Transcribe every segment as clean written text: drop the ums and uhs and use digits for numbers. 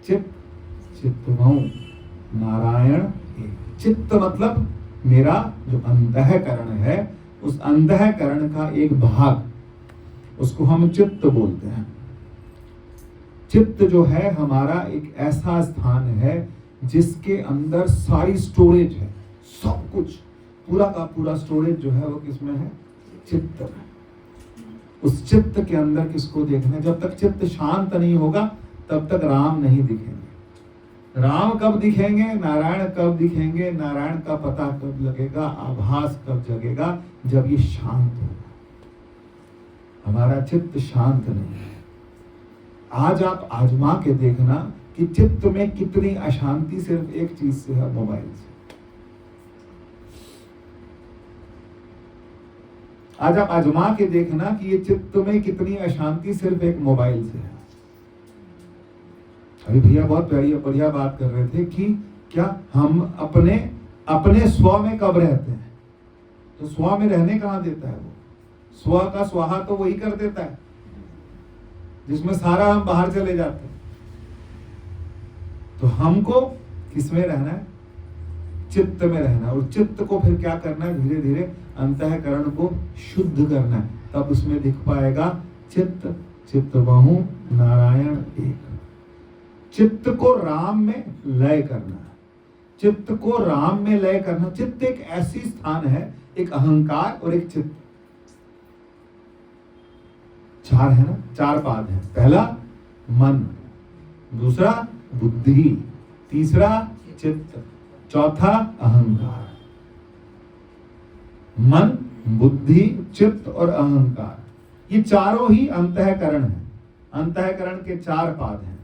चित्त चित्तमऊ नारायण एक। चित्त मतलब मेरा जो अंतःकरण है, उस अंतःकरण का एक भाग, उसको हम चित्त बोलते हैं। चित्त जो है हमारा एक ऐसा स्थान है जिसके अंदर सारी स्टोरेज है, सब कुछ, पूरा का पूरा स्टोरेज जो है वो किसमें है? चित्त में। उस चित्त के अंदर किसको देखना है? जब तक चित्त शांत नहीं होगा तब तक राम नहीं दिखेंगे। राम कब दिखेंगे? नारायण कब दिखेंगे? नारायण का पता कब लगेगा? आभास कब जगेगा? जब ये शांत होगा। हमारा चित्त शांत नहीं है। आज आप आजमा के देखना कि चित्त में कितनी अशांति सिर्फ एक चीज से है, मोबाइल से। आज आप आजमा के देखना कि ये चित्त में कितनी अशांति सिर्फ एक मोबाइल से है। अभी भैया बहुत बढ़िया बात कर रहे थे कि क्या हम अपने स्व में कब रहते हैं? तो स्व में रहने कहाँ देता है वो? स्व का स्वाहा तो वही कर देता है जिसमें सारा हम बाहर चले जाते हैं। तो हमको किसमें रहना है? चित्त में रहना है। और चित्त को फिर क्या करना है? धीरे धीरे अंतःकरण को शुद्ध करना है, तब उसमें दिख पाएगा चित्त चित्तमऊ नारायण एक। चित्त को राम में लय करना है। चित्त को राम में लय करना। चित्त एक ऐसी स्थान है, एक अहंकार और एक चित्त, चार है ना, चार पाद है। पहला मन, दूसरा बुद्धि, तीसरा चित्त, चौथा अहंकार। मन, बुद्धि, चित्त और अहंकार, ये चारों ही अंतःकरण है। अंतःकरण के चार पाद हैं।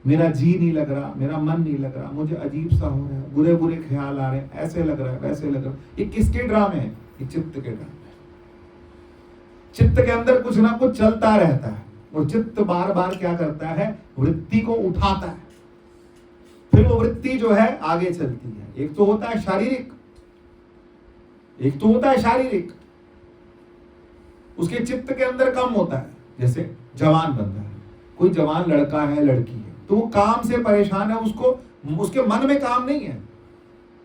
मेरा जी नहीं लग रहा, मेरा मन नहीं लग रहा, मुझे अजीब सा हो रहा है, बुरे बुरे ख्याल आ रहे हैं, ऐसे लग रहा है, वैसे लग रहा है। ये किसके ड्रामे हैं? ये चित्त के ड्रामे। चित्त के अंदर कुछ ना कुछ चलता रहता है और चित्त बार बार क्या करता है? वृत्ति को उठाता है। फिर वो वृत्ति जो है आगे चलती है। एक तो होता है शारीरिक, एक तो होता है शारीरिक, उसके चित्त के अंदर कम होता है। जैसे जवान बंदा है, कोई जवान लड़का है, लड़की है, तो वो काम से परेशान है, उसको उसके मन में काम नहीं है,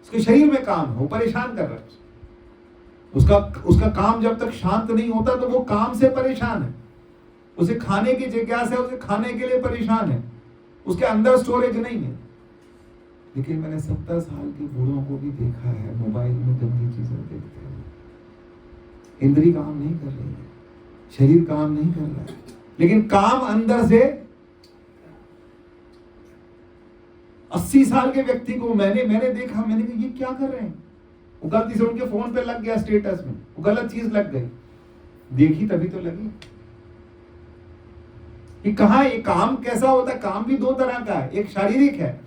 उसके शरीर में काम है, वो परेशान कर रहा है। उसका काम जब तक शांत नहीं होता तो वो काम से परेशान है। उसे खाने की जिज्ञासा है, उसे खाने के लिए परेशान है, उसके अंदर स्टोरेज नहीं है। लेकिन मैंने 70 साल के बूढ़ों को भी देखा है, मोबाइल में गंदी चीजें देखते हैं। इंद्री काम नहीं कर रही है, शरीर काम नहीं कर रहा है, लेकिन काम अंदर से। 80 साल के व्यक्ति को मैंने देखा, मैंने कहा ये क्या कर रहे हैं? वो गलती से उनके फोन पे लग गया, स्टेटस में वो गलत चीज लग गई, देखी तभी तो लगी। ये कहाँ, ये काम कैसा होता है? काम भी दो तरह का है। एक शारीरिक है,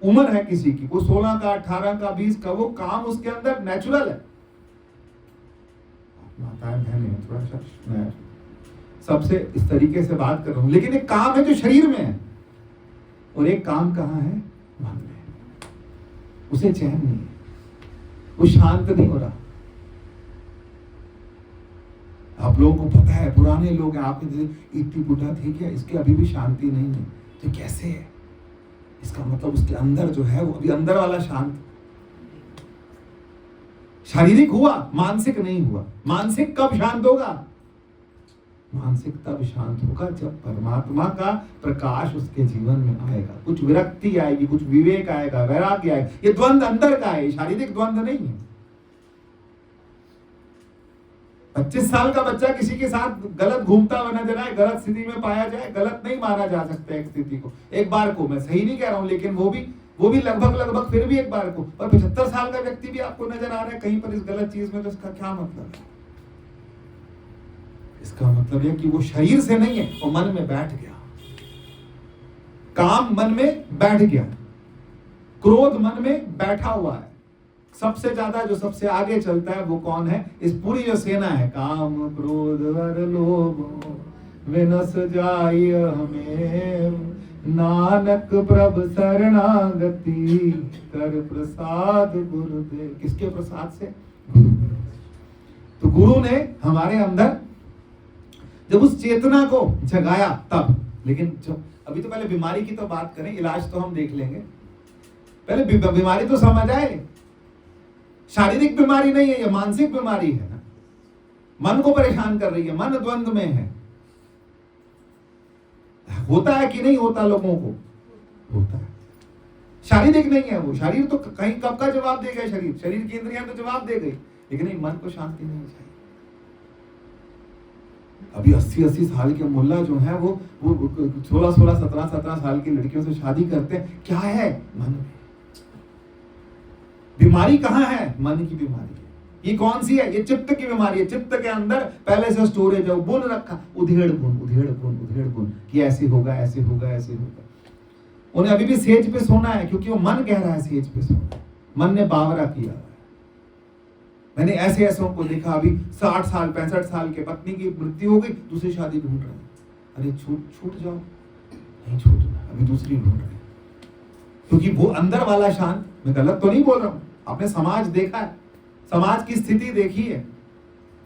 उम्र है किसी की, वो 16 का, 18 का, 20 का, वो काम उसके अंदर नेचुरल है। माताएं बहनें, थोड़ा सा मैं सबसे इस तरीके से बात कर रहा हूं, लेकिन एक काम है जो शरीर में है और एक काम कहाँ है? मन में। उसे चैन नहीं है, वो शांत नहीं हो रहा। आप लोगों को पता है, पुराने लोग हैं, आपके इतनी बुढ़ा थे क्या, इसके अभी भी शांति नहीं है, तो कैसे है? इसका मतलब उसके अंदर जो है वो अभी अंदर वाला शांत। शारीरिक हुआ, मानसिक नहीं हुआ। मानसिक कब शांत होगा? मानसिक तब शांत होगा जब परमात्मा का प्रकाश उसके जीवन में आएगा, कुछ विरक्ति आएगी, कुछ विवेक आएगा, वैराग्य आएगा। ये द्वंद अंदर का है, शारीरिक द्वंद नहीं है। 25 साल का बच्चा किसी के साथ गलत घूमता हुआ नजर आए, गलत स्थिति में पाया जाए, गलत नहीं माना जा सकता एक स्थिति को, एक बार को। मैं सही नहीं कह रहा हूं, लेकिन वो भी लगभग फिर भी एक बार को। और 75 साल का व्यक्ति भी आपको नजर आ रहा है कहीं पर इस गलत चीज में, तो इसका क्या मतलब है? इसका मतलब है कि वो शरीर से नहीं है, वो मन में बैठ गया। काम मन में बैठ गया, क्रोध मन में बैठा हुआ है। सबसे ज्यादा जो सबसे आगे चलता है वो कौन है? इस पूरी जो सेना है, काम क्रोध वर लोभ विनस जाय हमें, नानक प्रभ शरणागति कर प्रसाद गुरुदेव। किसके प्रसाद से? तो गुरु ने हमारे अंदर जब उस चेतना को जगाया तब। लेकिन जब अभी तो पहले बीमारी की तो बात करें, इलाज तो हम देख लेंगे, पहले बीमारी तो समझ आए। शारीरिक बीमारी नहीं है, ये मानसिक बीमारी है ना, मन को परेशान कर रही है, मन द्वंद में है। होता है कि नहीं होता, लोगों को होता है। शारीरिक नहीं है वो, शरीर तो कहीं कब का जवाब देगा, शरीर की इंद्रियां तो जवाब दे गई, लेकिन नहीं, मन को शांति नहीं चाहिए। अभी 80-80 साल के मुल्ला जो है वो 16-16, 17-17 साल की लड़कियों से शादी करते हैं, क्या है? मन में बीमारी कहाँ है? मन की बीमारी है। ये कौन सी है? ये चित्त की बीमारी है। चित्त के अंदर पहले से स्टोरेज है, बुन रखा, उधेड़ बुन कि ऐसे होगा, ऐसे होगा, ऐसे होगा। उन्हें अभी भी सेज पे सोना है, क्योंकि वो मन कह रहा है सेज पे सोना है, मन ने बावरा किया। मैंने ऐसे ऐसों को देखा, अभी 60 साल 65 साल के पत्नी की मृत्यु हो गई, दूसरी शादी ढूंढ रहे हैं। अरे छूट जाओ, नहीं छूटना, अभी दूसरी ढूंढ रहे हैं, क्योंकि वो अंदर वाला शांत। मैं गलत तो नहीं बोल रहा हूं, आपने समाज देखा है, समाज की स्थिति देखी है,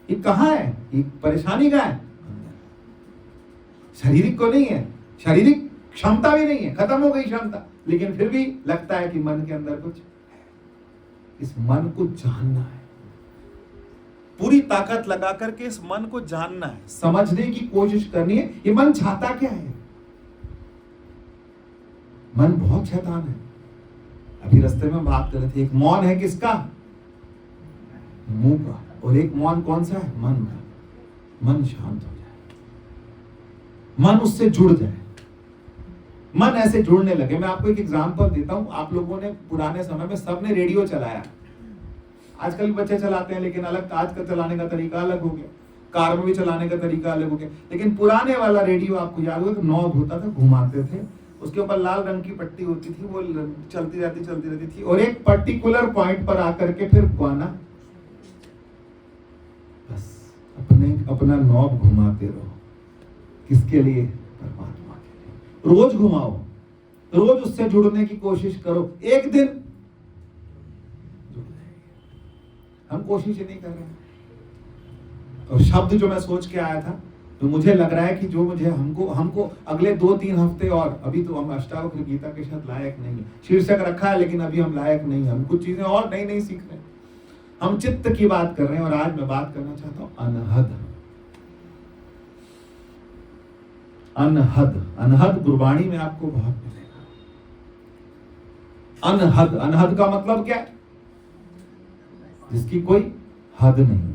ये कहाँ है? ये परेशानी कहाँ है? शारीरिक को नहीं है, शारीरिक क्षमता भी नहीं है, खत्म हो गई क्षमता, लेकिन फिर भी लगता है कि मन के अंदर कुछ है। इस मन को जानना है, पूरी ताकत लगा करके इस मन को जानना है, समझने की कोशिश करनी है। ये मन चाहता क्या है? मन बहुत शैतान है। अभी रास्ते में बात कर रहे थे, एक मौन है किसका? मुंह का, और एक मौन कौन सा है? मन का। मन शांत हो जाए, मन उससे जुड़ जाए, मन ऐसे जुड़ने लगे। मैं आपको एक एग्जांपल देता हूं। आप लोगों ने पुराने समय में सबने रेडियो चलाया, आजकल बच्चे चलाते हैं, लेकिन अलग, आज का चलाने का तरीका अलग हो गया, कार में भी चलाने का तरीका अलग हो गया। लेकिन पुराने वाला रेडियो आपको याद होगा, नॉब होता था, घुमाते थे, उसके ऊपर लाल रंग की पट्टी होती थी, वो चलती रहती थी, और एक पर्टिकुलर पॉइंट पर आकर के फिर गाना, बस अपना नॉब घुमाते रहो। किसके लिए? परमात्मा के लिए। रोज घुमाओ, रोज उससे जुड़ने की कोशिश करो, एक दिन जुड़ जाएगी। हम कोशिश ही नहीं कर रहे हैं। और शब्द जो मैं सोच के आया था, तो मुझे लग रहा है कि जो मुझे हमको अगले 2-3 हफ्ते, और अभी तो हम अष्टावक्र गीता के साथ लायक नहीं है, शीर्षक रखा है, लेकिन अभी हम लायक नहीं है, हम कुछ चीजें और नई सीख रहे हैं। हम चित्त की बात कर रहे हैं, और आज मैं बात करना चाहता हूं अनहद। अनहद गुरबाणी में आपको बहुत मिलेगा। अनहद का मतलब क्या है? जिसकी कोई हद नहीं।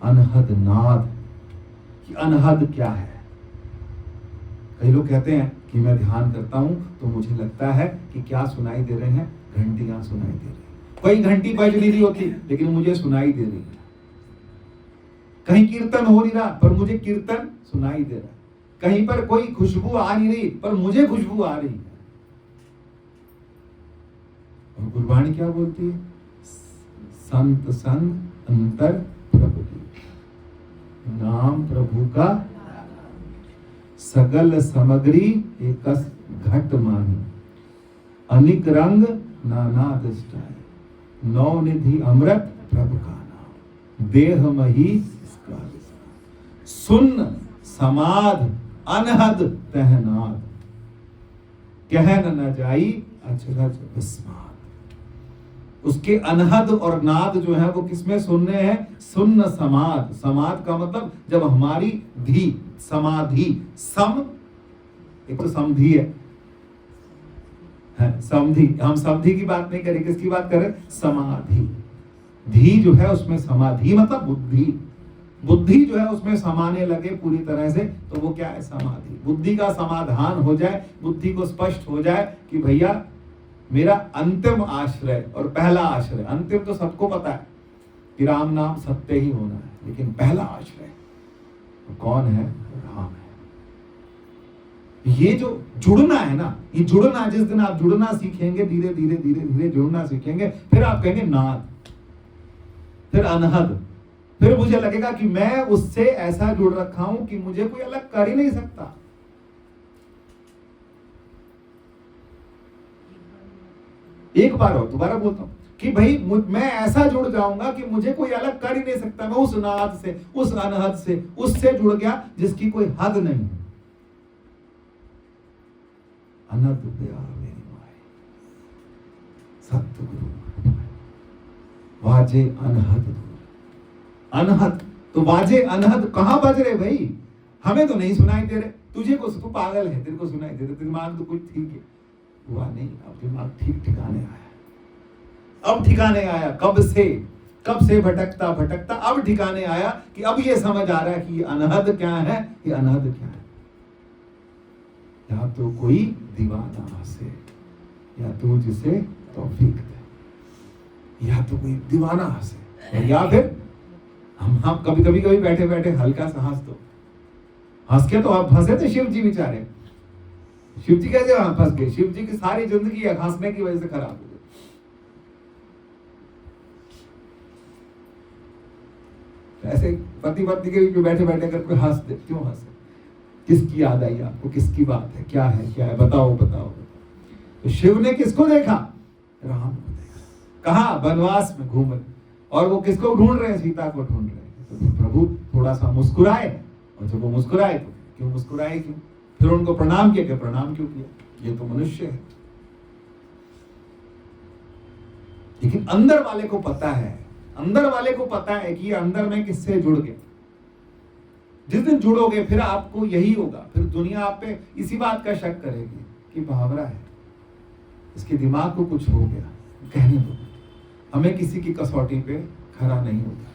अनहद नाद कि अनहद क्या है? कई लोग कहते हैं कि मैं ध्यान करता हूं तो मुझे लगता है कि क्या सुनाई दे रहे हैं? घंटियां सुनाई दे रही है। कोई घंटी बज नहीं होती, लेकिन मुझे सुनाई दे रही है। कहीं कीर्तन हो नहीं रहा, पर मुझे कीर्तन सुनाई दे रहा है। कहीं पर कोई खुशबू आ नहीं रही, पर मुझे खुशबू आ रही है। और गुरबाणी क्या बोलती है? संत संग अंतर प्रभु की, नाम प्रभु का सगल सामग्री एकस घट मानी, अनिक रंग नाना दृष्टाई, नौ निधि अमृत प्रभु का नाम, देह मही इसका सुन समाध अनहद तहनाद, कहन न जाई अचरज विस्माद। उसके अनहद और नाद जो है वो किसमें सुनने हैं? सुन्न समाध। समाध का मतलब जब हमारी धी, समाधि, सम, एक तो समधि है, समधि, हम समधि की बात नहीं करें, किसकी बात करें? समाधि। धी जो है उसमें समाधि मतलब बुद्धि, बुद्धि जो है उसमें समाने लगे पूरी तरह से, तो वो क्या है? समाधि। बुद्धि का समाधान हो जाए, बुद्धि को स्पष्ट हो जाए कि भैया मेरा अंतिम आश्रय और पहला आश्रय, अंतिम तो सबको पता है कि राम नाम सत्य ही होना है, लेकिन पहला आश्रय तो कौन है? राम है। ये जो जुड़ना है ना, ये जुड़ना, जिस दिन आप जुड़ना सीखेंगे, धीरे धीरे जुड़ना सीखेंगे, फिर आप कहेंगे नाद, फिर अनहद, फिर मुझे लगेगा कि मैं उससे ऐसा जुड़ रखा हूं कि मुझे कोई अलग कर ही नहीं सकता। एक बार और दोबारा बोलता हूं कि भाई मैं ऐसा जुड़ जाऊंगा कि मुझे कोई अलग कर ही नहीं सकता। मैं उस नाद से, उस अनहद से, उससे जुड़ गया जिसकी कोई हद नहीं। अनहद दया मेरी माए, सतगुरु वाजे अनहद दूर। अनहद तो वाजे अनहद कहां बज रहे भाई? हमें तो नहीं सुनाई दे रहे, तुझे को तू पागल है, तेरे को सुनाई दे रहे, दिमाग तो कुछ ठीक है हुआ नहीं। अब दिमाग ठीक ठिकाने आया, अब ठिकाने आया। कब से भटकता भटकता अब ठिकाने आया कि अब ये समझ आ रहा है कि ये अनहद क्या है, ये अनहद क्या है। या तो कोई दीवाना हंसे, या तो जिसे तौफीक दे, या तो कोई दीवाना हंसे, या फिर हम कभी बैठे बैठे हल्का सा हंस दो। हंस के तो आप हंसे थे शिव जी बेचारे, शिव जी कैसे फंस गए? शिव जी की सारी जिंदगी हंसने की वजह से खराब हो गई। ऐसे पति पत्नी के बीच में बैठे बैठे कर कोई हंस दे, क्यों हंसे? किसकी याद आई आपको? किसकी बात है? क्या है? बताओ। तो शिव ने किसको देखा? राम को देखा। कहा? वनवास में घूम रहे, और वो किसको ढूंढ रहे हैं? सीता को ढूंढ रहे हैं। तो प्रभु थोड़ा सा मुस्कुराए, और जब वो मुस्कुराए तो क्यों मुस्कुराए? क्यों? फिर उनको प्रणाम किया, क्या प्रणाम क्यों किया? ये तो मनुष्य है। लेकिन अंदर वाले को पता है कि ये अंदर में किससे जुड़ गया। जिस दिन जुड़ोगे फिर आपको यही होगा, फिर दुनिया आप पे इसी बात का शक करेगी कि भावरा है, इसके दिमाग को कुछ हो गया। कहने दो, हमें किसी की कसौटी पे खरा नहीं होता।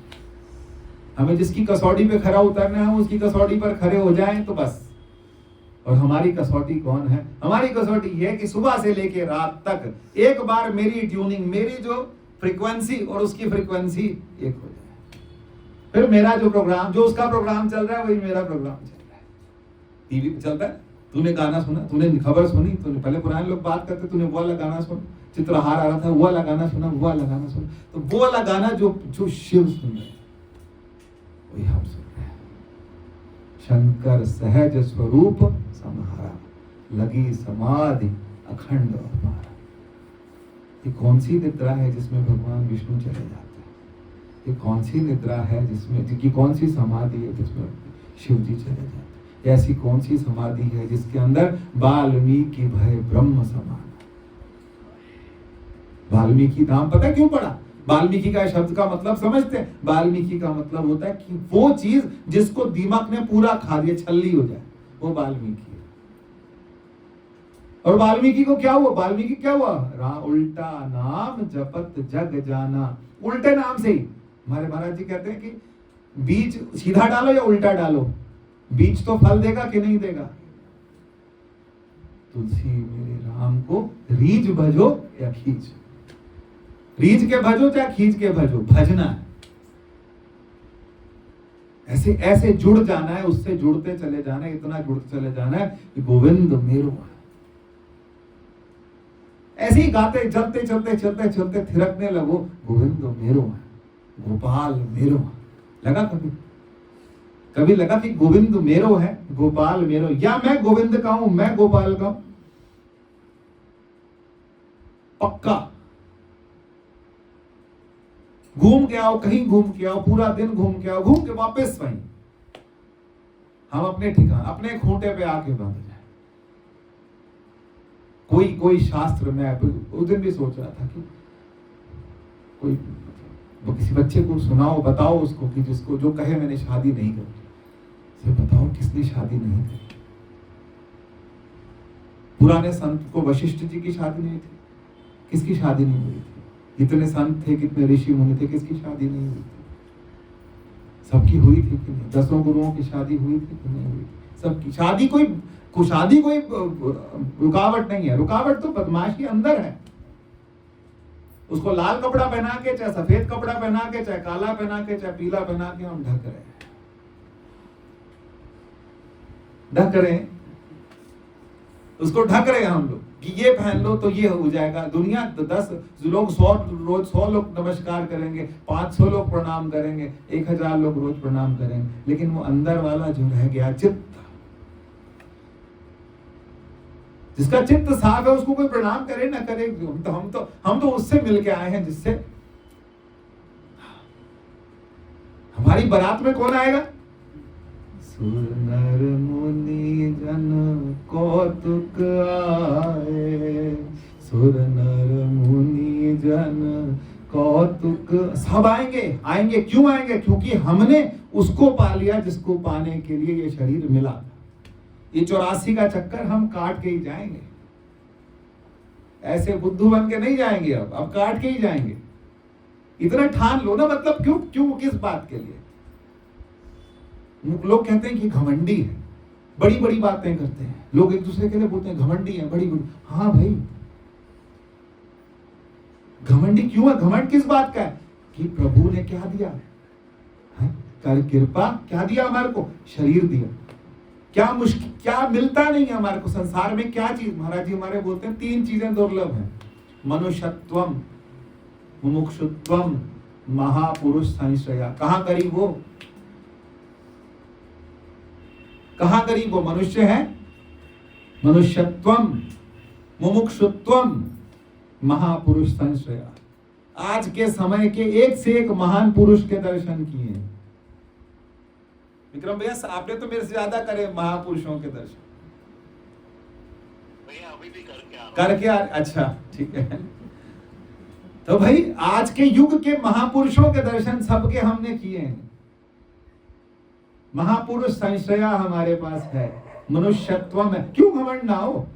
हमें जिसकी कसौटी पे खरा उतरना है, उसकी कसौटी पर खड़े हो जाएं तो बस। और हमारी कसौटी कौन है? हमारी कसौटी है कि सुबह से लेके रात तक एक बार मेरी ट्यूनिंग, मेरी जो फ्रीक्वेंसी और उसकी फ्रीक्वेंसी एक हो जाए। फिर मेरा जो प्रोग्राम, जो उसका प्रोग्राम चल रहा है, वही मेरा प्रोग्राम चल रहा है। टीवी पे चलता है, तूने गाना सुना, तूने खबर सुनी, तूने पहले पुराने लोग बात करते, तूने वो वाला गाना सुना, चित्रहार आ रहा था, वो वाला गाना सुना, वो वाला गाना सुना। तो वो वाला गाना जो शिव सुन रहे हैं, वही हम सुन रहे हैं। शंकर सहज स्वरूप समारा, लगी समाधि अखंड अपारा। ये कौन सी निद्रा है जिसमें भगवान विष्णु चले जाते हैं? ये कौन सी निद्रा है जिसकी कौन सी समाधि है जिसमें शिव जी चले जाते हैं? ऐसी कौन सी समाधि है जिसके अंदर वाल्मीकि भय ब्रह्म समान? वाल्मीकि नाम पता है क्यों पड़ा? वाल्मीकि का शब्द का मतलब समझते हैं? वाल्मीकि का मतलब होता है कि वो चीज जिसको दीमक ने पूरा खा दिया, छल्ली हो जाए, वो वाल्मीकि। और वाल्मीकि को क्या हुआ? वाल्मीकि क्या हुआ? उल्टा नाम जपत जग जाना। उल्टे नाम से ही हमारे महाराज जी कहते हैं कि बीज सीधा डालो या उल्टा डालो, बीज तो फल देगा कि नहीं देगा? तुलसी मेरे राम को रीझ भजो या खींच, रीझ के भजो चाहे खींच के भजो, भजना है। ऐसे ऐसे जुड़ जाना है, उससे जुड़ते चले जाना है, इतना जुड़ते चले जाना है कि गोविंद मेरो है। ऐसे ही गाते चलते चलते चलते चलते थिरकने लगो, गोविंद मेरो है, गोपाल मेरो है। लगा कभी लगा कि गोविंद मेरो है, गोपाल मेरो, या मैं गोविंद का हूं, मैं गोपाल का हूं? पक्का घूम के आओ, कहीं घूम के आओ, पूरा दिन घूम के आओ, घूम के वापस वहीं हम अपने ठिकाने, अपने खूंटे पे आके बांध जाए। कोई शास्त्र में, उस दिन भी सोच रहा था कि कोई वो किसी बच्चे को सुनाओ, बताओ उसको कि जिसको जो कहे मैंने शादी नहीं करी, उसे बताओ किसने शादी नहीं करी। पुराने संत को वशिष्ठ जी की शादी नहीं थी, किसकी शादी नहीं हुई थी? इतने संत थे, कितने ऋषि मुनि थे, किसकी शादी नहीं हुई थी? सबकी हुई थी कि नहीं? 10 गुरुओं की शादी हुई थी कि नहीं हुई थी? सबकी शादी कोई रुकावट नहीं है। रुकावट तो बदमाशी अंदर है। उसको लाल कपड़ा पहना के, चाहे सफेद कपड़ा पहना के, चाहे काला पहना के, चाहे पीला पहना के हम ढक रहे हैं, ढक रहे हैं, उसको ढक रहे हैं हम लोग कि ये पहन लो तो ये हो जाएगा। दुनिया 10 लोग 100 रोज 100 लोग नमस्कार करेंगे, 500 लोग प्रणाम करेंगे, 1000 लोग रोज प्रणाम करेंगे, लेकिन वो अंदर वाला जो रह गया चित्त, जिसका चित्त साफ है, उसको कोई प्रणाम करे ना करे, हम तो उससे मिल के आए हैं जिससे हमारी बारात में कौन आएगा? सुर नर मुनि जन कौतुक आए, सुर नर मुनि जन कौतुक। सब आएंगे, आएंगे क्यों आएंगे? क्योंकि हमने उसको पा लिया जिसको पाने के लिए ये शरीर मिला। ये 84 का चक्कर हम काट के ही जाएंगे, ऐसे बुद्धू बन के नहीं जाएंगे। अब काट के ही जाएंगे। इतना ठान लो ना। मतलब क्यों किस बात के लिए? लोग कहते हैं कि घमंडी है, बड़ी बड़ी बातें करते हैं। लोग एक दूसरे के लिए बोलते हैं घमंडी है, बड़ी बड़ी। हाँ भाई, घमंडी क्यों है? घमंड किस बात का है? कि प्रभु ने क्या दिया है? कर कृपा क्या दिया हमारे को? शरीर दिया। क्या मुश्किल, क्या मिलता नहीं है हमारे को संसार में? क्या चीज? महाराज जी हमारे बोलते हैं 3 चीजें दुर्लभ हैं। मनुष्यत्वम, मुमुक्षुत्वम, महापुरुष संश्रया। कहां करीब हो? कहां करीब हो? मनुष्य है, मनुष्यत्वम, मुमुक्षुत्वम, महापुरुष संश्रया। आज के समय के एक से एक महान पुरुष के दर्शन किए। विक्रम भैया, आपने तो मेरे से ज्यादा करे महापुरुषों के दर्शन। भैया अभी भी करके आ। अच्छा ठीक है। तो भाई आज के युग के महापुरुषों के दर्शन सबके हमने किए हैं। महापुरुष संश्रया हमारे पास है, मनुष्यत्व में। क्यों घमंड ना हो?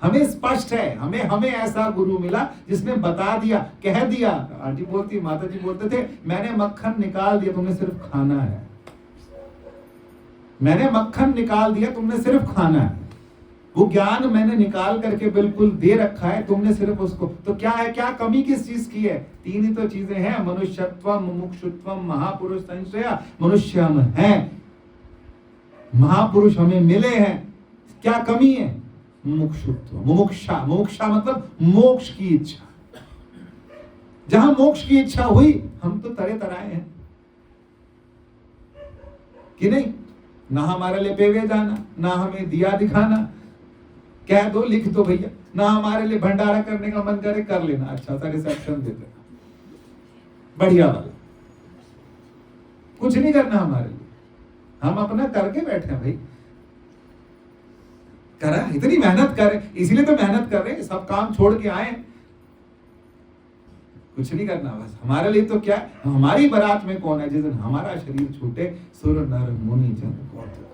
हमें स्पष्ट है, हमें ऐसा गुरु मिला जिसने बता दिया, कह दिया। आंटी बोलती, माता जी बोलते थे, मैंने मक्खन निकाल दिया, तुमने सिर्फ खाना है। मैंने मक्खन निकाल दिया, तुमने सिर्फ खाना है। वो ज्ञान मैंने निकाल करके बिल्कुल दे रखा है, तुमने सिर्फ उसको। तो क्या है? क्या कमी किस चीज की है? 3 ही तो चीजें हैं, मनुष्यत्वम, मुमुक्षुत्वम, महापुरुष संश्रया। मनुष्य हम हैं, महापुरुष हमें मिले हैं। क्या कमी है? मुमुक्षुत्व, मुमुक्षा। मुमुक्षा मतलब मोक्ष की इच्छा। जहां मोक्ष की इच्छा हुई, हम तो तरे तराए हैं कि नहीं? ना हमारे लिए पेवे जाना, ना हमें दिया दिखाना। कह दो, लिख दो भैया, ना हमारे लिए भंडारा करने का मन करे, कर लेना, अच्छा सा रिसेप्शन दे देना, बढ़िया वाला। कुछ नहीं करना हमारे लिए, हम अपना करके बैठे हैं भाई। करा, इतनी मेहनत करे, इसीलिए तो मेहनत कर रहे हैं, सब काम छोड़ के आए। कुछ नहीं करना, बस हमारे लिए तो क्या, हमारी बारात में कौन है? जिस दिन हमारा शरीर छूटे, सुर नर मुनि जन कौतुक।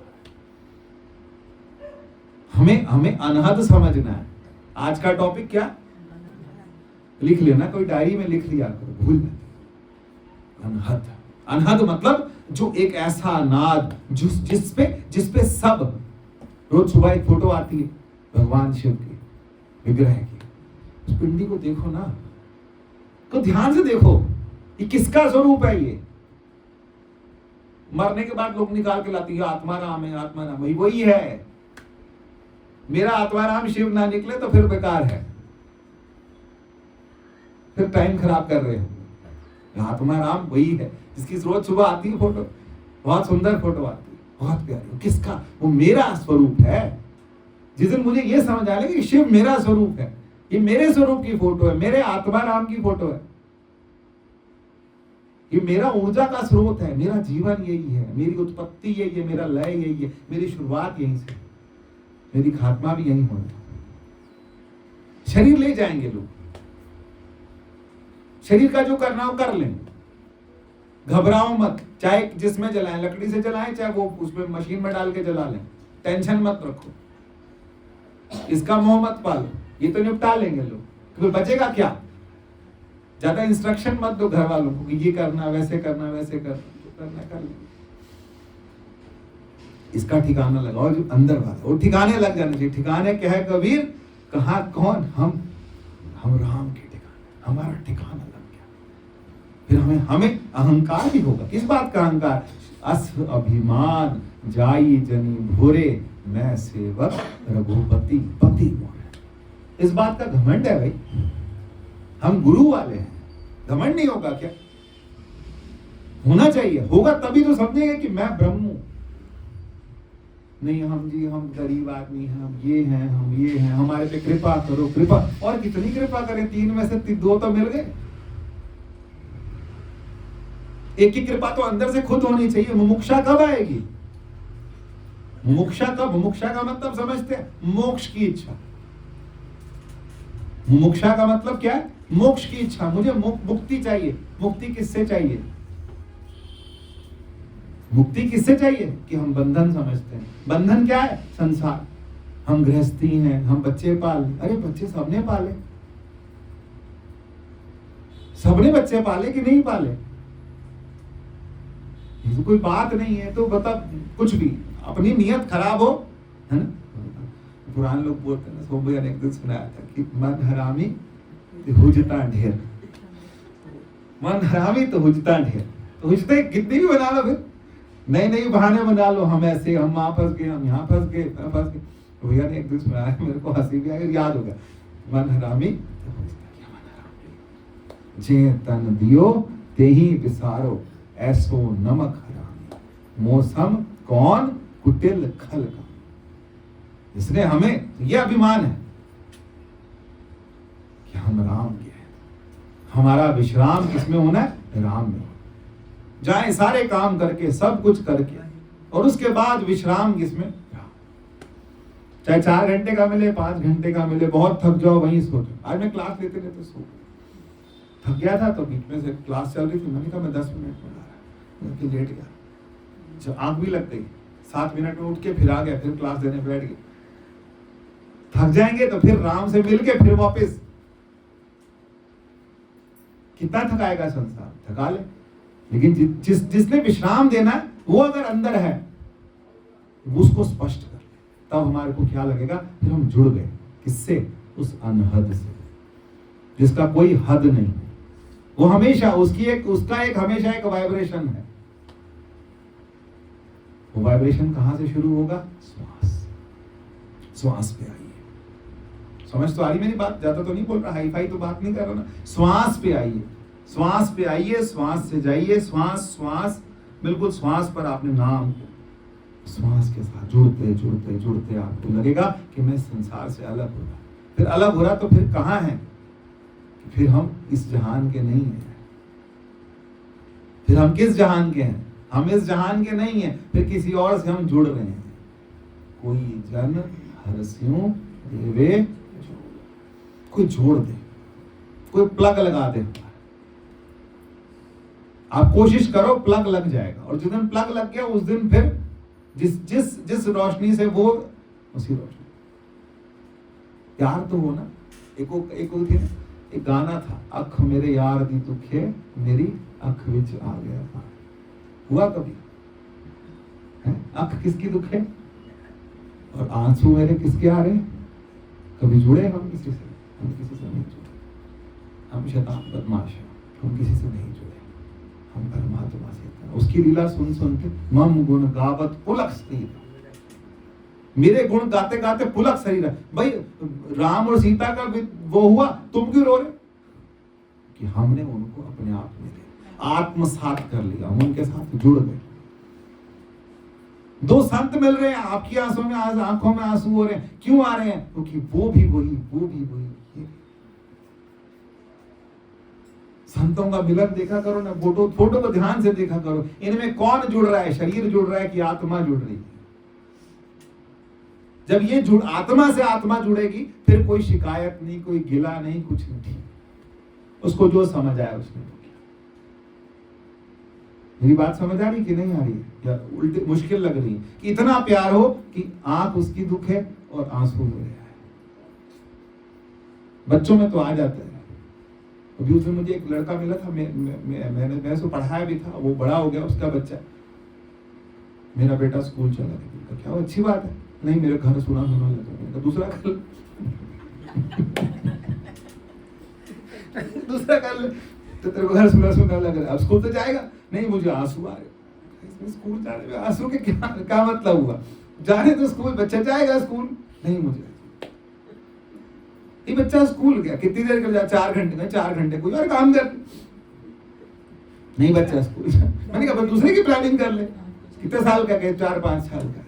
हमें अनहद समझना है। आज का टॉपिक क्या? लिख लेना, कोई डायरी में लिख लिया करो, भूल जाते। अनहद, अनहद मतलब जो एक ऐसा नाद जिसपे सब। रोज सुबह एक फोटो आती है भगवान शिव की, विग्रह की। उस पिंडी को देखो ना, तो ध्यान से देखो, ये किसका स्वरूप है? ये मरने के बाद लोग निकाल के लाती है, आत्मा राम है, आत्मा राम। वही है। मेरा आत्मा राम शिव ना निकले तो फिर बेकार है, फिर टाइम खराब कर रहे हो। आत्मा राम वही है जिसकी रोज सुबह आती है फोटो, बहुत सुंदर फोटो आती है, बहुत प्यारी। किसका? वो मेरा स्वरूप है। जिस दिन मुझे ये समझ आ कि शिव मेरा स्वरूप है, ये मेरे स्वरूप की फोटो है, मेरे आत्मा राम की फोटो है, ये मेरा ऊर्जा का स्रोत है, मेरा जीवन यही है, मेरी उत्पत्ति यही है, मेरा लय यही है, मेरी शुरुआत यहीं से, मेरी खात्मा भी यहीं होना। शरीर ले जाएंगे लोग, शरीर का जो करना हो कर लेंगे। घबराओ मत, चाहे जिसमें जलाएं, लकड़ी से जलाएं, चाहे वो उसमें मशीन में डाल के जला लें, टेंशन मत रखो, इसका मोह मत पालो, ये तो निपटा लेंगे लोग। तो बचेगा क्या? ज्यादा इंस्ट्रक्शन मत दो घर वालों को कि ये करना, वैसे करना, वैसे करना, तो करना कर लेंगे। इसका ठिकाना लगाओ, जो अंदर वाला वो ठिकाने लग जाना चाहिए। ठिकाने क्या है कबीर? कहा कौन? हम राम के ठिकाने, हमारा ठिकाना लग गया। फिर हमें अहंकार भी होगा। किस बात का अहंकार? अस अभिमान जाई जनी भोरे, मैं सेवक रघुपति पति मोरे। इस बात का घमंड है भाई, हम गुरु वाले हैं। घमंड नहीं होगा क्या? होना चाहिए, होगा तभी तो समझेंगे कि मैं ब्रह्म हूं। नहीं हम गरीब आदमी हैं, हम ये हैं, हम ये हैं, हमारे पे कृपा करो, कृपा। और कितनी कृपा करें? 3 में से 2 तो मिल गए। एक की कृपा तो अंदर से खुद होनी चाहिए। मुमुक्षा कब आएगी? मुमुक्षा कब? मुमुक्षा का मतलब समझते हैं? मोक्ष की इच्छा। मुमुक्षा का मतलब क्या है? मोक्ष की इच्छा। मुझे मुक्ति चाहिए। मुक्ति किससे चाहिए? मुक्ति किससे चाहिए? कि हम बंधन समझते हैं। बंधन क्या है? संसार। हम गृहस्थी हैं, हम बच्चे पाल। अरे बच्चे सबने पाले, सबने बच्चे पाले कि नहीं पाले? ये तो कोई बात नहीं है। तो बता, कुछ भी अपनी नियत खराब हो, है ना? पुराने लोग बोलते हैं, सोम भैया ने एक दिन सुनाया था कि मन हरामी हुजता ढेर। मन हरामी तो हुजता ढेर। तो हुजते कितनी भी बना लो, फिर नई नई बहाने बना लो। हम ऐसे, हम वहां फंस गए, हम यहाँ फंस गए, फंस गए। तो भैया ने एक दिन सुनाया, मेरे को हंसी भी आई, याद हो गया। मन हरामी तो हुजता क्या? मन हरामी जे तन दियो तेही विसारो, ऐसो नमक हरामी। मौसम कौन कुटिल खल का। इसने हमें यह अभिमान है कि हम राम के हैं। हमारा विश्राम किसमें होना है? राम में। जाए सारे काम करके, सब कुछ करके, और उसके बाद विश्राम किसमें? राम। चाहे 4 घंटे का मिले, 5 घंटे का मिले, बहुत थक जाओ वहीं सो जाओ। आज मैं क्लास लेते लेते सो गया, थक गया था। तो बीच में से क्लास चल रही थी, मैंने कहा मैं 10 मिनट में आ रहा, लेट गया। जब आंख भी लग गई, 7 मिनट में उठ के फिर आ गया, फिर क्लास देने बैठ गया। थक जाएंगे तो फिर राम से मिल के फिर वापस। कितना थकाएगा संसार? थका ले। लेकिन जिसने विश्राम देना है, वो अगर अंदर है, वो उसको स्पष्ट कर ले, तब हमारे को क्या लगेगा? फिर हम जुड़ गए। किससे? उस अनहद से, जिसका कोई हद नहीं। वो हमेशा उसका एक हमेशा एक वाइब्रेशन है। वो वाइब्रेशन कहां से शुरू होगा? श्वास। श्वास पे आइए। समझ तो आ रही मेरी बात? ज्यादा तो नहीं बोल रहा, हाई फाई तो बात नहीं कर रहा ना। श्वास पे आइए, श्वास पे आइए, श्वास से जाइए। श्वास श्वास, बिल्कुल श्वास पर आपने नाम, श्वास के साथ जुड़ते जुड़ते जुड़ते आपको लगेगा कि मैं संसार से अलग हो रहा। फिर अलग हो रहा तो फिर कहां है? फिर हम इस जहान के नहीं हैं। फिर हम किस जहान के हैं? हम इस जहान के नहीं हैं। फिर किसी और से हम जुड़ रहे हैं। कोई जन हरस्यों देवे, कोई जोड़ दे, कोई प्लग लगा दे। आप कोशिश करो, प्लग लग जाएगा। और जिस दिन प्लग लग गया, उस दिन फिर जिस रोशनी से वो, उसी रोशनी। यार तो हो ना। एक गाना था, अख मेरे यार दी दुखे मेरी अख विच आ गया था। हुआ कभी? अख किसकी दुख है? और आंसू मेरे किसके आ रहे? कभी जुड़े हम किसी से? हम किसी से नहीं जुड़े। हम शैतान बदमाश हैं, हम किसी से नहीं जुड़े। हम परमात्मा से, उसकी लीला सुन सुन के मम गुण गावत पुलक शरीर। मेरे गुण गाते गाते पुलक शरीर। भाई राम और सीता का वो हुआ, तुम क्यों रो रहे? कि हमने उनको अपने आप में आत्मसात कर लिया, हम उनके साथ जुड़ गए। 2 संत मिल रहे हैं, आपकी आंसू में आंखों में आंसू हो रहे हैं। क्यों आ रहे हैं? क्योंकि वो भी वही। संतों का मिलन देखा करो ना, फोटो को ध्यान से देखा करो। इनमें कौन जुड़ रहा है? शरीर जुड़ रहा है कि आत्मा जुड़ रही है? जब ये आत्मा से आत्मा जुड़ेगी, फिर कोई शिकायत नहीं, कोई गिला नहीं, कुछ नहीं। उसको जो समझ आया उसने तो किया। मेरी बात समझ आ रही कि नहीं आ रही है? या उल्टी मुश्किल लग रही है कि इतना प्यार हो कि आंख उसकी दुख है और आंसू हो रहा है। बच्चों में तो आ जाता है। अभी उस दिन मुझे एक लड़का मिला था, मैंने उसको पढ़ाया भी था, वो बड़ा हो गया, उसका बच्चा, मेरा बेटा स्कूल चला गया। क्या अच्छी बात है? नहीं, मेरे घर सुना लगा। दूसरा कर दूसरा कर ले, तो तेरे को घर सुना लग रहा है। अब स्कूल तो जाएगा? नहीं, मुझे आंसू आ रहे। स्कूल जाने में आंसू के क्या मतलब हुआ? जाने तो स्कूल, बच्चा जाएगा स्कूल। नहीं, मुझे ये बच्चा स्कूल गया, कितनी देर कर जा? 4 घंटे में, 4 घंटे कोई और काम कर। नहीं, बच्चा स्कूल। मैंने कहा दूसरे की प्लानिंग कर ले। कितने साल का? 4-5 साल का।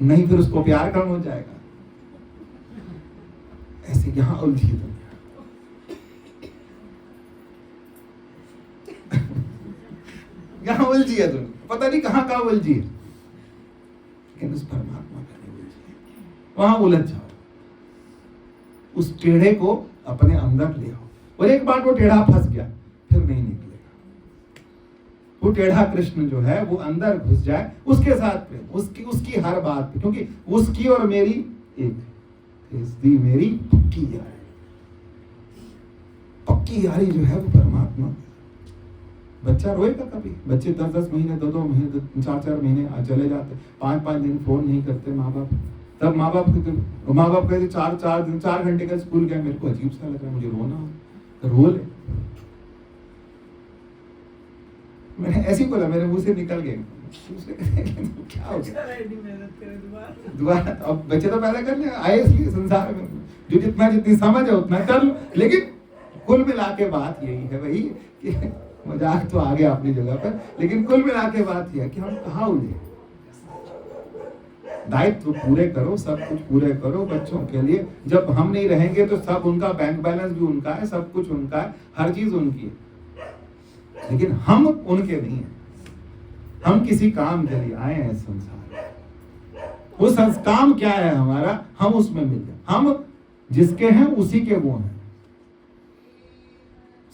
नहीं, फिर उसको प्यार कम हो जाएगा। ऐसे यहां उलझी दुनिया। यहाँ उलझी है दुनिया, पता नहीं कहाँ कहाँ उलझी है, लेकिन उस परमात्मा का नहीं उलझी है। वहां उलझ जाओ, उस टेढ़े को अपने अंदर ले आओ, और एक बार वो टेढ़ा फंस गया फिर नहीं निकलेगा। वो टेढ़ा कृष्ण जो है वो अंदर घुस जाए, उसके साथ प्रेम, उसकी हर बात पे, क्योंकि उसकी और मेरी एक, इसकी मेरी पक्की यारी, पक्की यारी जो है वो परमात्मा। बच्चा रोएगा कभी, बच्चे 10-10 महीने, 2-2 महीने, 4-4 महीने चले जाते, 5-5 दिन फोन नहीं करते माँ बाप, तब माँ बाप कहते 4 घंटे का स्कूल गया, मेरे को अजीब सा लग रहा है, मुझे रोना हो, तो रो ले। मैंने ऐसे ही बोला, मेरे मुंह से निकल गए, क्या हो गया दोबारा। अब बच्चे तो पैदा करने आए इसलिए संसार में, जो जितनी समझ है उतना कर लो, लेकिन कुल मिला के बात यही है वही कि मजाक तो आ गया अपनी जगह पर, लेकिन कुल मिला के बात यह है कि हम कहाँ उलझे। दायित्व पूरे करो, सब कुछ पूरे करो बच्चों के लिए। जब हम नहीं रहेंगे तो सब उनका, बैंक बैलेंस भी उनका है, सब कुछ उनका है, हर चीज उनकी है, लेकिन हम उनके नहीं है। हम किसी काम के लिए आए हैं संसार, वो काम क्या है हमारा, हम उसमें मिल जाए। हम जिसके हैं उसी के वो हैं,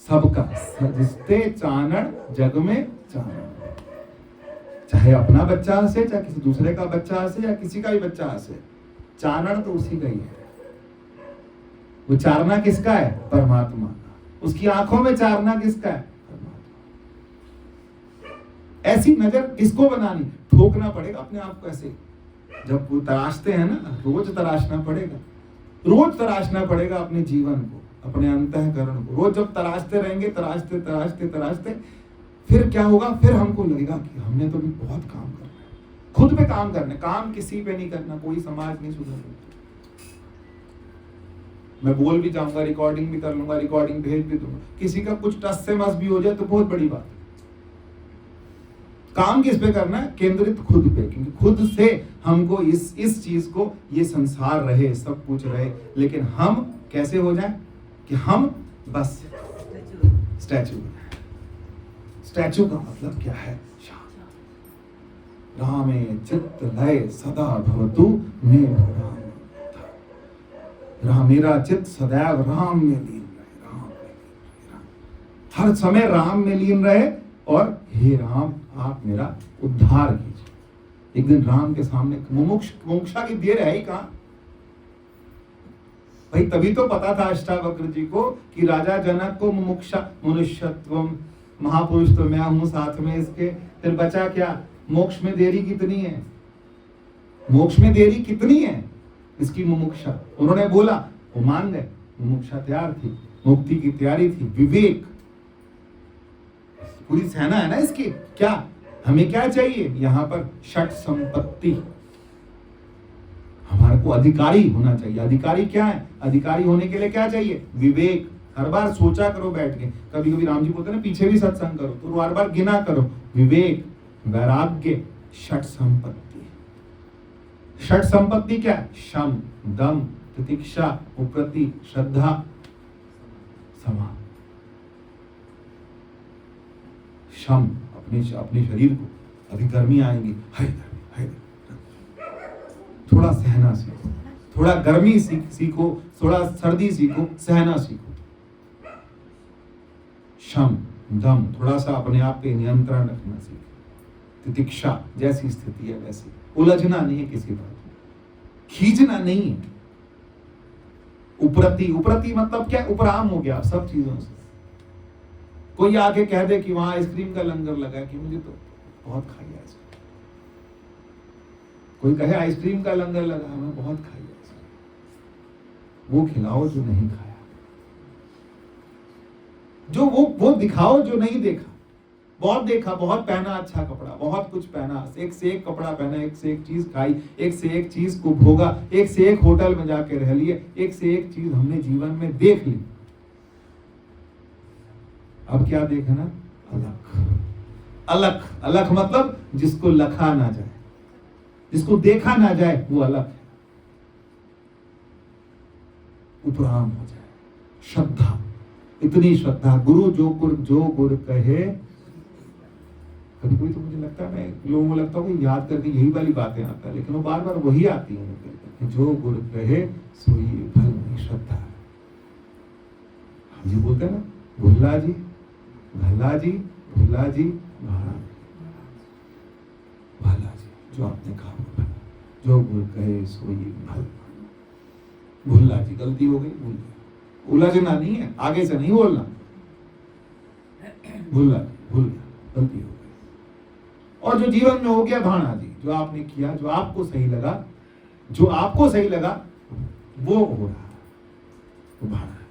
सबका रिश्ते चानड़ जग में चानड़, चाहे अपना बच्चा हंसे, चाहे किसी दूसरे का बच्चा हंसे, या किसी का भी बच्चा हंसे, चानड़ तो उसी का ही है। वो चारना किसका है? परमात्मा का। उसकी आंखों में चारना किसका है? ऐसी नजर किसको बनानी? ठोकना पड़ेगा अपने आप को ऐसे। जब वो तराशते हैं ना, रोज तराशना पड़ेगा, रोज तराशना पड़ेगा अपने जीवन को, अपने अंतःकरण को। रोज जब तराशते रहेंगे, तराशते तराशते तराशते, फिर क्या होगा? फिर हमको लगेगा कि हमने तो भी बहुत काम करना है, खुद पे काम करना है। काम किसी पे नहीं करना, कोई समाज नहीं सुधरना। मैं बोल भी जाऊंगा, रिकॉर्डिंग भी कर लूंगा, रिकॉर्डिंग भेज भी दूंगा, किसी का कुछ टस से मस भी हो जाए तो बहुत बड़ी बात है। काम किस पे करना है? केंद्रित खुद पे, क्योंकि खुद से हमको इस चीज को, ये संसार रहे, सब कुछ रहे, लेकिन हम कैसे हो जाए कि हम बस स्टैचू। स्टैचू का मतलब क्या है? रामे चित्त लय सदा भवतु मे राम। राम, मेरा चित्त सदैव राम में लीन रहे, राम में, हर समय राम में लीन रहे, और हे राम आप मेरा उद्धार कीजिए। एक दिन राम के सामने मुमुक्षा की देर है ही कहां भाई? तभी तो पता था अष्टावक्र जी को कि राजा जनक को मुमुक्षा मनुष्यत्वम, महापुरुष तो मैं हूं साथ में इसके, फिर बचा क्या? मोक्ष में देरी कितनी है? मोक्ष में देरी कितनी है? इसकी मुमुक्षा। उन्होंने बोला, वो मान गए, मुमुक्षा तैयार थी, मुक्ति की तैयारी थी, विवेक, पूरी सेना है ना इसकी। क्या हमें क्या चाहिए? यहां पर षट संपत्ति, हमारे को अधिकारी होना चाहिए। अधिकारी क्या है? अधिकारी होने के लिए क्या चाहिए? विवेक। हर बार सोचा करो बैठ के, कभी कभी राम जी बोलते हैं ना, पीछे भी सत्संग करो, तो हर बार गिना करो, विवेक, वैराग्य, षट संपत्ति। षट संपत्ति क्या है? शम, दम, तितिक्षा, उपरति, श्रद्धा, समा। शम, अपने शरीर को, अभी गर्मी आएंगी, हाय थोड़ा सहना सीखो, थोड़ा गर्मी सीखो, थोड़ा सर्दी सीखो, सहना सीखो। शम, दम, थोड़ा सा अपने आप पे नियंत्रण रखना सीखो। तितिक्षा, जैसी स्थिति है वैसी, उलझना नहीं है किसी बात में, खींचना नहीं है। उपरति, उपरति मतलब क्या? उपराम हो गया सब चीजों से। कोई आके कह दे कि वहां आइसक्रीम का लंगर लगा है, कि मुझे तो बहुत खाई आइसक्रीम। कोई कहे आइसक्रीम का लंगर लगा है, मैं बहुत खाई आइसक्रीम। वो खिलाओ जो नहीं खाया, जो वो दिखाओ जो नहीं देखा। बहुत देखा, बहुत पहना अच्छा कपड़ा, बहुत कुछ पहना, एक से एक कपड़ा पहना, एक से एक चीज खाई, एक से एक चीज को भोगा, एक से एक होटल में जाके रह लिए, एक से एक चीज हमने जीवन में देख ली। अब क्या देखना? अलख। अलख, अलख मतलब जिसको लखा ना जाए, जिसको देखा ना जाए, वो अलख है। उपराम हो जाए। श्रद्धा, इतनी श्रद्धा, गुरु जो गुर कहे कभी कभी तो मुझे लगता है, मैं लोगों को लगता है कि याद करके यही वाली बातें आता है, लेकिन वो बार बार वही आती है कि जो गुर कहे सोई फल नहीं श्रद्धा। हम जी बोलते हैं ना, भुल्ला जी भला जी भुल्ला जी भाड़ा भला जी, जो आपने कहा वो भला, जो गुर कहे सोई फल। भुल्ला जी गलती हो गई, भूल गया, उलझना नहीं है, आगे से नहीं बोलना, भुल्ला जी भूल गया, गलती हो गई। और जो जीवन में हो गया भाणा जी, जो आपने किया, जो आपको सही लगा, जो आपको सही लगा वो हो रहा है, वो भाणा है।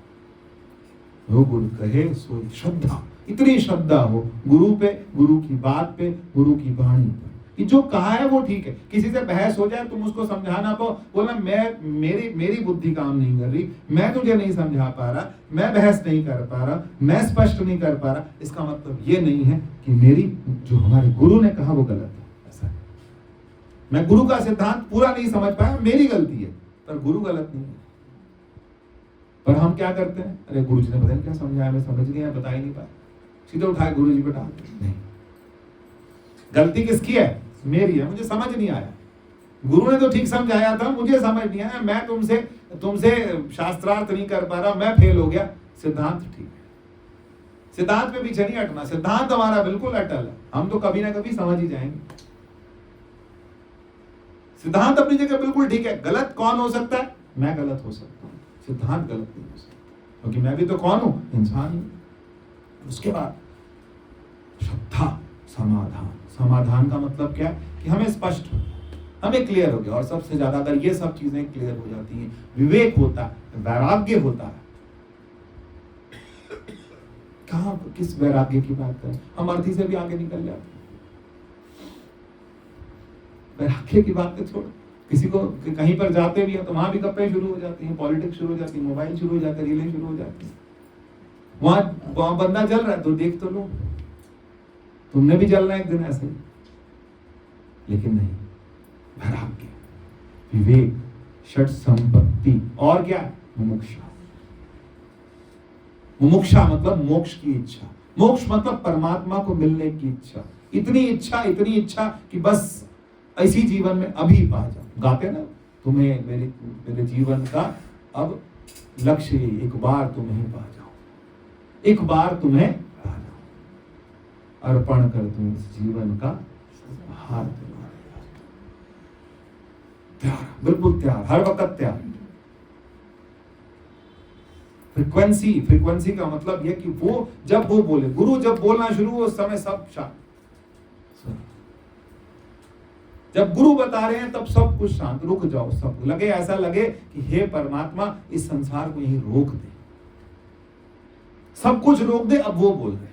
जो गुरु कहे सो श्रद्धा, इतनी श्रद्धा हो गुरु पे, गुरु की बात पे, गुरु की वाणी पे कि जो कहा है वो ठीक है। किसी से बहस हो जाए, तुम उसको समझाना पाओ, बोला मेरी बुद्धि काम नहीं कर रही, मैं तुझे नहीं समझा पा रहा, मैं बहस नहीं कर पा रहा, मैं स्पष्ट नहीं कर पा रहा, इसका मतलब ये नहीं है कि मेरी जो हमारे गुरु ने कहा वो गलत है। ऐसा है, मैं गुरु का सिद्धांत पूरा नहीं समझ पाया, मेरी गलती है, पर गुरु गलत नहीं है। पर हम क्या करते हैं, अरे गुरु जी ने पता नहीं क्या समझाया, मैं समझ गया, बता ही नहीं पाया, सीधे उठाए गुरु जी पे डाल। नहीं, गलती किसकी है? मेरी है, मुझे समझ नहीं आया। गुरु ने तो ठीक समझाया था, मुझे समझ नहीं आया, मैं तुमसे शास्त्रार्थ नहीं कर पा रहा, मैं फेल हो गया। सिद्धांत ठीक है, सिद्धांत पे पीछे नहीं हटना, सिद्धांत हमारा बिल्कुल अटल है, हम तो कभी ना कभी समझ ही जाएंगे। सिद्धांत अपनी जगह बिल्कुल ठीक है, गलत कौन हो सकता है? मैं गलत हो सकता हूं, सिद्धांत गलत नहीं हो सकता, क्योंकि मैं भी तो कौन हूं? इंसान हूं। उसके बाद श्रद्धा, समाधान। समाधान का मतलब क्या है? कि हमें स्पष्ट हो, हमें क्लियर हो गया। और सबसे ज्यादा अगर ये सब चीजें क्लियर हो जाती हैं, विवेक होता है, वैराग्य होता है। कहां किस वैराग्य की बात करें, हम अर्थी से भी आगे निकल जाते हैं। वैराग्य की बात छोड़, किसी को कहीं पर जाते भी हैं तो वहां भी गप्पे शुरू हो जाती हैं, पॉलिटिक्स शुरू हो जाती है, मोबाइल शुरू हो जाता है, रीलें शुरू हो जाती है। वहां बंदा जल रहा है तो देख तो लो, तुमने भी जलना एक दिन ऐसे। लेकिन नहीं, वैराग्य, विवेक, षट संपत्ति, और क्या? मुमुक्षा। मुमुक्षा मतलब मोक्ष की इच्छा, मोक्ष मतलब परमात्मा को मिलने की इच्छा। इतनी इच्छा कि बस इसी जीवन में अभी पा जाओ। गाते ना, तुम्हें मेरे जीवन का अब लक्ष्य, एक बार तुम्हें पा जाओ, एक बार तुम्हें पा जाओ, अर्पण कर दूं इस जीवन का हार तुम्हारे। तैयार, बिल्कुल तैयार, हर वक्त तैयार। फ्रीक्वेंसी का मतलब यह कि वो जब वो बोले, गुरु जब बोलना शुरू हो उस समय सब शांत। जब गुरु बता रहे हैं तब सब कुछ शांत, रुक जाओ, सब लगे, ऐसा लगे कि हे परमात्मा इस संसार को यहीं रोक दे, सब कुछ रोक दे। अब वो बोल रहे हैं,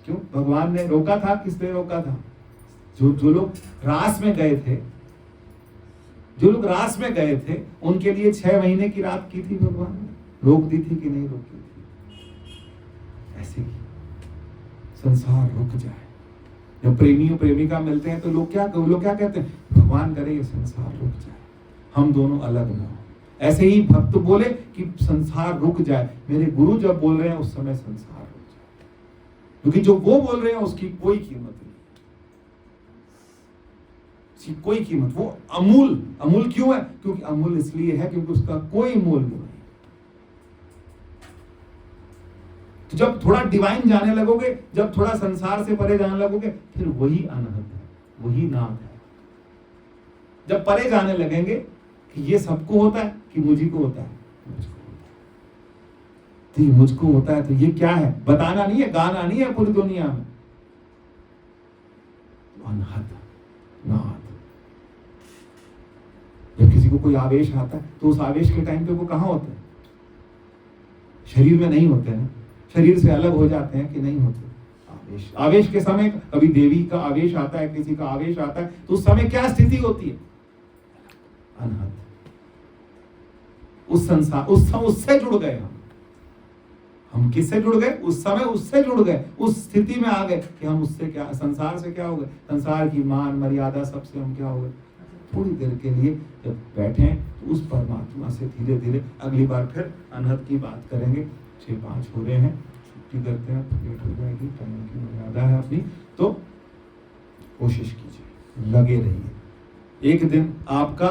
क्यों भगवान ने रोका था? किसने रोका था? जो लोग रास में गए थे, जो लोग रास में गए थे, उनके लिए 6 महीने की रात की थी भगवान ने, रोक दी थी कि नहीं रोकी थी? ऐसे ही संसार रुक जाए। जब प्रेमी और प्रेमिका मिलते हैं तो लोग क्या कहते हैं? भगवान करे ये संसार रुक जाए, हम दोनों अलग ना हो। ऐसे ही भक्त बोले कि संसार रुक जाए। मेरे गुरु जब बोल रहे हैं उस समय संसार रुक जाए, क्योंकि जो वो बोल रहे हैं उसकी कोई कीमत नहीं, उसकी कोई कीमत। वो अमूल क्यों है? क्योंकि अमूल इसलिए है क्योंकि उसका कोई मूल्य नहीं। तो जब थोड़ा डिवाइन जाने लगोगे, जब थोड़ा संसार से परे जाने लगोगे, फिर वही अनहद है, वही नाम है। जब परे जाने लगेंगे कि ये सबको होता है कि मुझी को होता है, मुझको होता है, तो ये मुझको होता है, तो ये क्या है? बताना नहीं है, गाना नहीं है पूरी दुनिया में, अनहद नाद। जब किसी को कोई आवेश आता है तो उस आवेश के टाइम पे वो कहाँ होते हैं? शरीर में नहीं होते हैं, शरीर से अलग हो जाते हैं कि नहीं होते? आवेश के समय कभी देवी का आवेश आता है, किसी का आवेश आता है, तो उस समय क्या स्थिति होती है? अनहद। उस संसार, उससे जुड़ गए हम किससे जुड़ गए? उस समय उससे जुड़ गए, उस स्थिति में आ गए कि हम उससे क्या, संसार से क्या हो गए? संसार की मान मर्यादा सबसे हम क्या हो गए? थोड़ी देर के लिए जब बैठे तो उस परमात्मा से धीरे धीरे, अगली बार फिर अनहद की बात करेंगे। 6-5 हो रहे हैं। छुट्टी करते हैं, लेट हो जाएगी, टाइम की मर्यादा है अपनी, तो कोशिश कीजिए, लगे रहिए। एक दिन आपका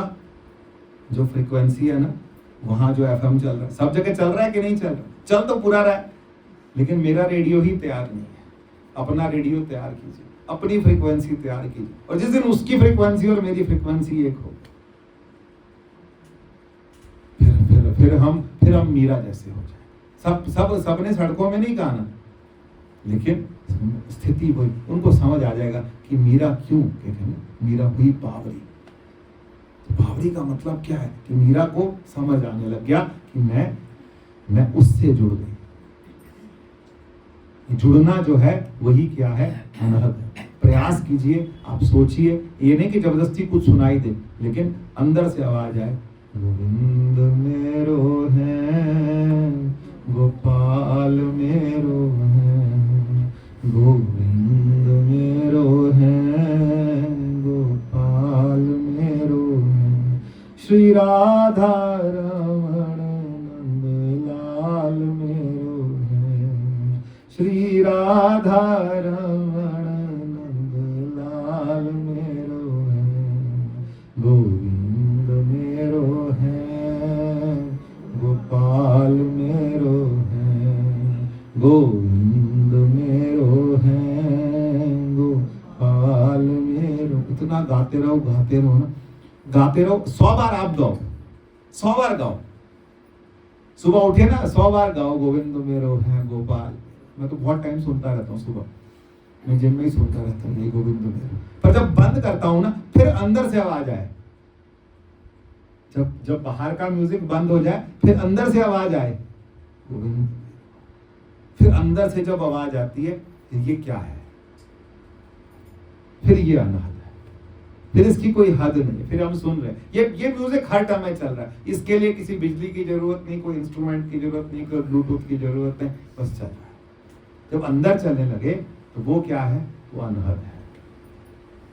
जो फ्रीक्वेंसी है ना, वहां जो एफएम चल रहा है, सब जगह चल रहा है कि नहीं चल रहा? चल तो पूरा रहा है, लेकिन मेरा रेडियो ही तैयार नहीं है। अपना रेडियो तैयार कीजिए, अपनी फ्रीक्वेंसी तैयार कीजिए, और जिस दिन उसकी फ्रीक्वेंसी और मेरी फ्रीक्वेंसी एक हो, फिर हम मीरा जैसे हो जाए। सबने सड़कों में नहीं गाना, ना, लेकिन स्थिति वही, उनको समझ आ जाएगा कि मीरा क्यों कहते हैं, मीरा हुई बावरी। तो बावरी का मतलब क्या है कि मीरा को समझ आने लग गया कि मैं उससे जुड़ गई। जुड़ना जो है वही क्या है, अनहद है। प्रयास कीजिए, आप सोचिए, ये नहीं कि जबरदस्ती कुछ सुनाई दे, लेकिन अंदर से आवाज आए, गोविंद मेरो है, गोपाल मेरो है, गोविंद मेरो है, गोपाल मेरो है, श्री राधा रमण नंदलाल मेरो है, श्री राधा रमण नंदलाल मेरो है, गोविंद मेरो है, गोपाल मेरो है, गोविंद मेरो है, गोपाल मेरो। इतना गाते रहो ना, गाते रहो। 100 बार आप गाओ, 100 बार गाओ। सुबह उठे ना, 100 बार गाओ, गोविंद मेरो है, गोपाल। मैं तो बहुत टाइम सुनता रहता हूँ, सुबह मैं जिम में ही सुनता रहता हूँ, गोविंद मेरो। पर जब बंद करता हूँ ना, फिर अंदर से आवाज आए, जब बाहर का म्यूजिक बंद हो जाए, फिर अंदर से आवाज आए, गोविंद। फिर अंदर से जब आवाज आती है, ये क्या है, फिर ये अनहद है, फिर इसकी कोई हद नहीं है। फिर हम सुन रहे हैं, ये म्यूजिक हर टाइम में चल रहा है। इसके लिए किसी बिजली की जरूरत नहीं, कोई इंस्ट्रूमेंट की जरूरत नहीं, कोई ब्लूटूथ की जरूरत नहीं, बस चल रहा है। जब अंदर चलने लगे तो वो क्या है, वो अनहद है।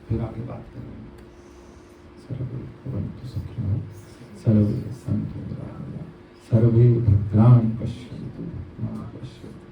फिर आगे बात करेंगे। सर्वे भद्राणि पश्यन्तु मा पश्यन्तु।